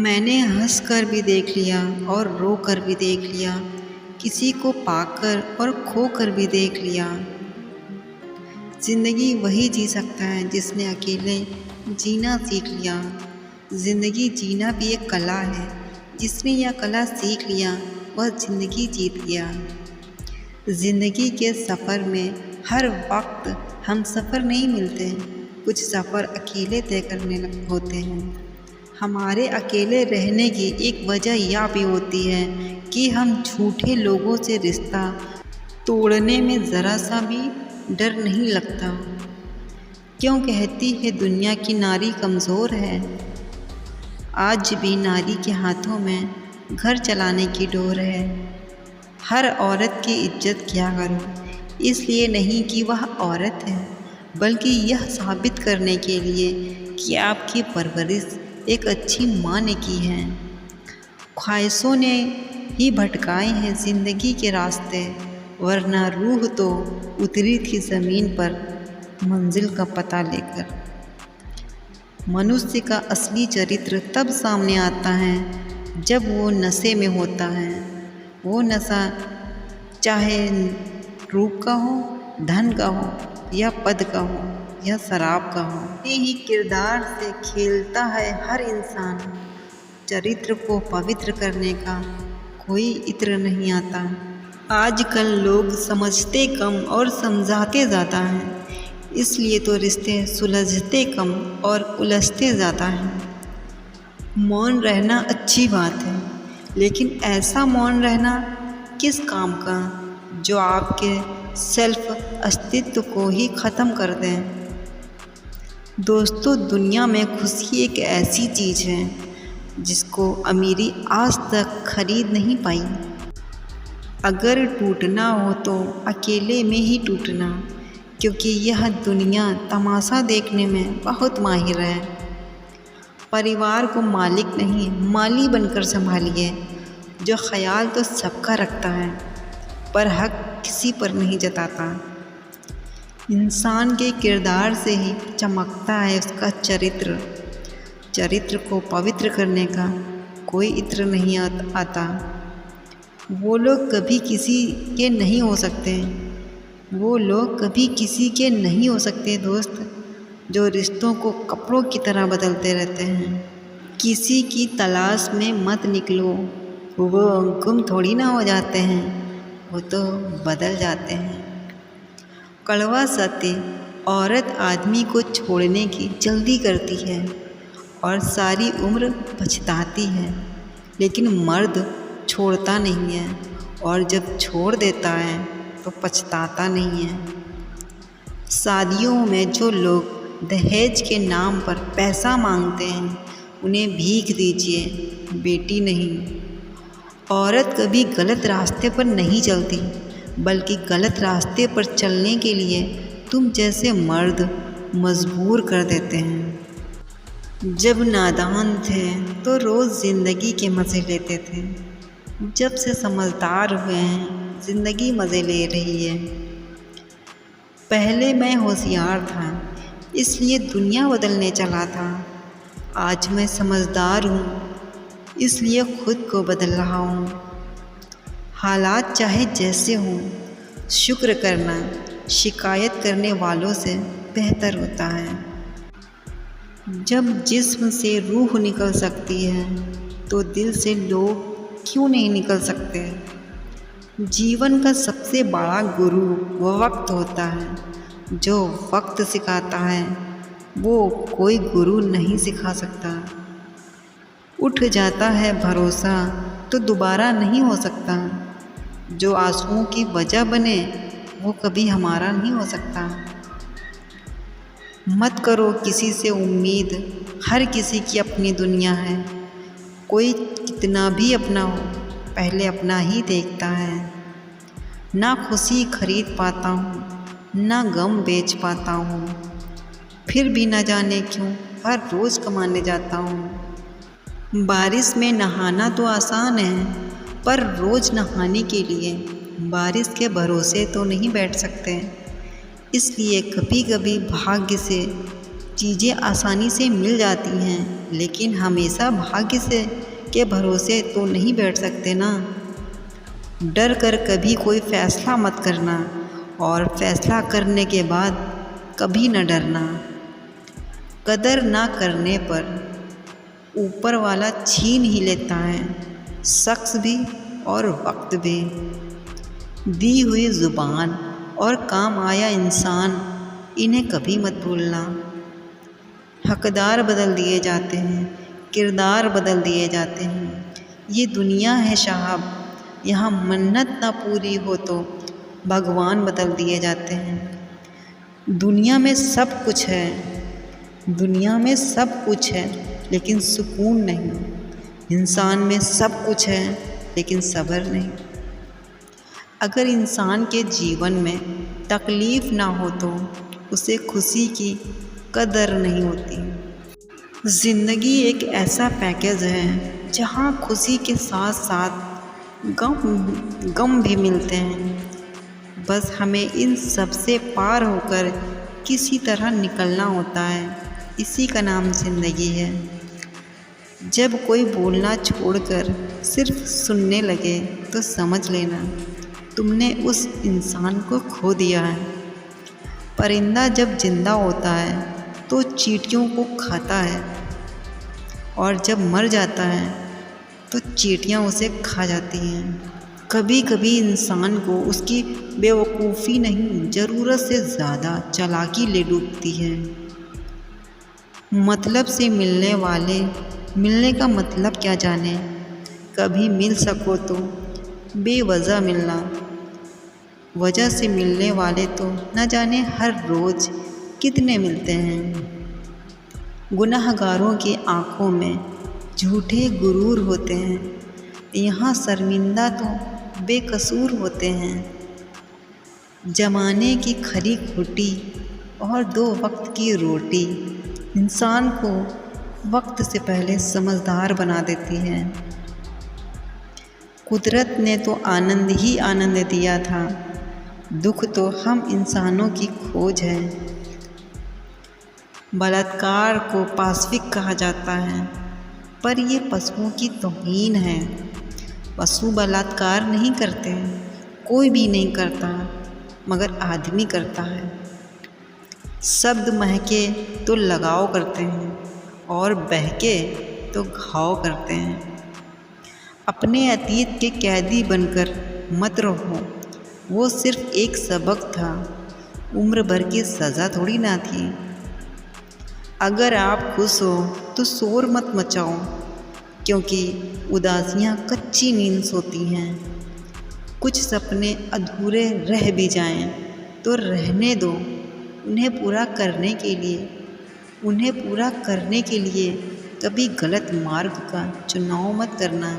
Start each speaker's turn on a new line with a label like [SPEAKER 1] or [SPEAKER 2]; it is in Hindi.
[SPEAKER 1] मैंने हंस कर भी देख लिया और रो कर भी देख लिया, किसी को पाकर और खो कर भी देख लिया। ज़िंदगी वही जी सकता है जिसने अकेले जीना सीख लिया। ज़िंदगी जीना भी एक कला है, जिसने यह कला सीख लिया वह ज़िंदगी जीत गया। ज़िंदगी के सफ़र में हर वक्त हम सफ़र नहीं मिलते, कुछ सफ़र अकेले तय करने होते हैं। हमारे अकेले रहने की एक वजह यह भी होती है कि हम झूठे लोगों से रिश्ता तोड़ने में ज़रा सा भी डर नहीं लगता। क्यों कहती है दुनिया की नारी कमज़ोर है? आज भी नारी के हाथों में घर चलाने की डोर है। हर औरत की इज्जत किया करो, इसलिए नहीं कि वह औरत है, बल्कि यह साबित करने के लिए कि आपकी परवरिश एक अच्छी माँ ने की है। ख्वाहिशों ने ही भटकाए हैं ज़िंदगी के रास्ते, वरना रूह तो उतरी थी ज़मीन पर मंजिल का पता लेकर। मनुष्य का असली चरित्र तब सामने आता है जब वो नशे में होता है। वो नशा चाहे रूप का हो, धन का हो, या पद का हो, या शराब का हो। अपने ही किरदार से खेलता है हर इंसान। चरित्र को पवित्र करने का कोई इत्र नहीं आता। आजकल लोग समझते कम और समझाते ज़्यादा हैं, इसलिए तो रिश्ते सुलझते कम और उलझते ज़्यादा हैं। मौन रहना अच्छी बात है, लेकिन ऐसा मौन रहना किस काम का जो आपके सेल्फ अस्तित्व को ही ख़त्म कर दें। दोस्तों, दुनिया में खुशी एक ऐसी चीज़ है जिसको अमीरी आज तक खरीद नहीं पाई। अगर टूटना हो तो अकेले में ही टूटना, क्योंकि यह दुनिया तमाशा देखने में बहुत माहिर है। परिवार को मालिक नहीं, माली बनकर संभालिए। जो ख्याल तो सबका रखता है, पर हक किसी पर नहीं जताता। इंसान के किरदार से ही चमकता है उसका चरित्र। चरित्र को पवित्र करने का कोई इत्र नहीं आता। वो लोग कभी किसी के नहीं हो सकते। वो लोग कभी किसी के नहीं हो सकते दोस्त, जो रिश्तों को कपड़ों की तरह बदलते रहते हैं। किसी की तलाश में मत निकलो, वो गुम थोड़ी ना हो जाते हैं, वो तो बदल जाते हैं। कड़वा सत्य, औरत आदमी को छोड़ने की जल्दी करती है और सारी उम्र पछताती है, लेकिन मर्द छोड़ता नहीं है, और जब छोड़ देता है तो पछताता नहीं है। शादियों में जो लोग दहेज के नाम पर पैसा मांगते हैं, उन्हें भीख दीजिए, बेटी नहीं। औरत कभी गलत रास्ते पर नहीं चलती, बल्कि गलत रास्ते पर चलने के लिए तुम जैसे मर्द मजबूर कर देते हैं। जब नादान थे तो रोज़ ज़िंदगी के मज़े लेते थे। जब से समझदार हुए हैं, ज़िंदगी मज़े ले रही है। पहले मैं होशियार था, इसलिए दुनिया बदलने चला था। आज मैं समझदार हूँ, इसलिए खुद को बदल रहा हूँ। हालात चाहे जैसे हों, शुक्र करना शिकायत करने वालों से बेहतर होता है। जब जिस्म से रूह निकल सकती है, तो दिल से लोग क्यों नहीं निकल सकते? जीवन का सबसे बड़ा गुरु वो वक्त होता है। जो वक्त सिखाता है, वो कोई गुरु नहीं सिखा सकता। उठ जाता है भरोसा तो दोबारा नहीं हो सकता। जो आंसुओं की वजह बने, वो कभी हमारा नहीं हो सकता। मत करो किसी से उम्मीद, हर किसी की अपनी दुनिया है। कोई कितना भी अपना हो, पहले अपना ही देखता है। ना खुशी खरीद पाता हूँ, ना गम बेच पाता हूँ, फिर भी न जाने क्यों हर रोज़ कमाने जाता हूँ। बारिश में नहाना तो आसान है, पर रोज़ नहाने के लिए बारिश के भरोसे तो नहीं बैठ सकते। इसलिए कभी कभी भाग्य से चीज़ें आसानी से मिल जाती हैं, लेकिन हमेशा भाग्य से के भरोसे तो नहीं बैठ सकते ना। डर कर कभी कोई फ़ैसला मत करना, और फ़ैसला करने के बाद कभी न डरना। कदर ना करने पर ऊपर वाला छीन ही लेता है, शख्स भी और वक्त भी। दी हुई ज़ुबान और काम आया इंसान, इन्हें कभी मत भूलना। हकदार बदल दिए जाते हैं, किरदार बदल दिए जाते हैं। ये दुनिया है साहब, यहाँ मन्नत ना पूरी हो तो भगवान बदल दिए जाते हैं। दुनिया में सब कुछ है, दुनिया में सब कुछ है, लेकिन सुकून नहीं। इंसान में सब कुछ है, लेकिन सब्र नहीं। अगर इंसान के जीवन में तकलीफ़ ना हो तो उसे खुशी की कदर नहीं होती। ज़िंदगी एक ऐसा पैकेज है जहाँ खुशी के साथ साथ गम भी मिलते हैं। बस हमें इन सब से पार होकर किसी तरह निकलना होता है। इसी का नाम ज़िंदगी है। जब कोई बोलना छोड़कर सिर्फ सुनने लगे तो समझ लेना तुमने उस इंसान को खो दिया है। परिंदा जब जिंदा होता है तो चींटियों को खाता है, और जब मर जाता है तो चींटियाँ उसे खा जाती हैं। कभी कभी इंसान को उसकी बेवकूफ़ी नहीं, ज़रूरत से ज़्यादा चालाकी ले डूबती है। मतलब से मिलने वाले मिलने का मतलब क्या जाने। कभी मिल सको तो बेवजह मिलना, वजह से मिलने वाले तो न जाने हर रोज़ कितने मिलते हैं। गुनाहगारों की आँखों में झूठे गुरूर होते हैं, यहाँ शर्मिंदा तो बेकसूर होते हैं। ज़माने की खरी खोटी और 2 वक्त की रोटी इंसान को वक्त से पहले समझदार बना देती है। कुदरत ने तो आनंद ही आनंद दिया था, दुख तो हम इंसानों की खोज है। बलात्कार को पाशविक कहा जाता है, पर ये पशुओं की तौहीन है। पशु बलात्कार नहीं करते, कोई भी नहीं करता, मगर आदमी करता है। शब्द महके तो लगाव करते हैं, और बहके तो घाव करते हैं। अपने अतीत के कैदी बनकर मत रहो, वो सिर्फ एक सबक था, उम्र भर की सज़ा थोड़ी ना थी। अगर आप खुश हो तो शोर मत मचाओ, क्योंकि उदासियाँ कच्ची नींद सोती हैं। कुछ सपने अधूरे रह भी जाएं तो रहने दो, उन्हें पूरा करने के लिए कभी गलत मार्ग का चुनाव मत करना।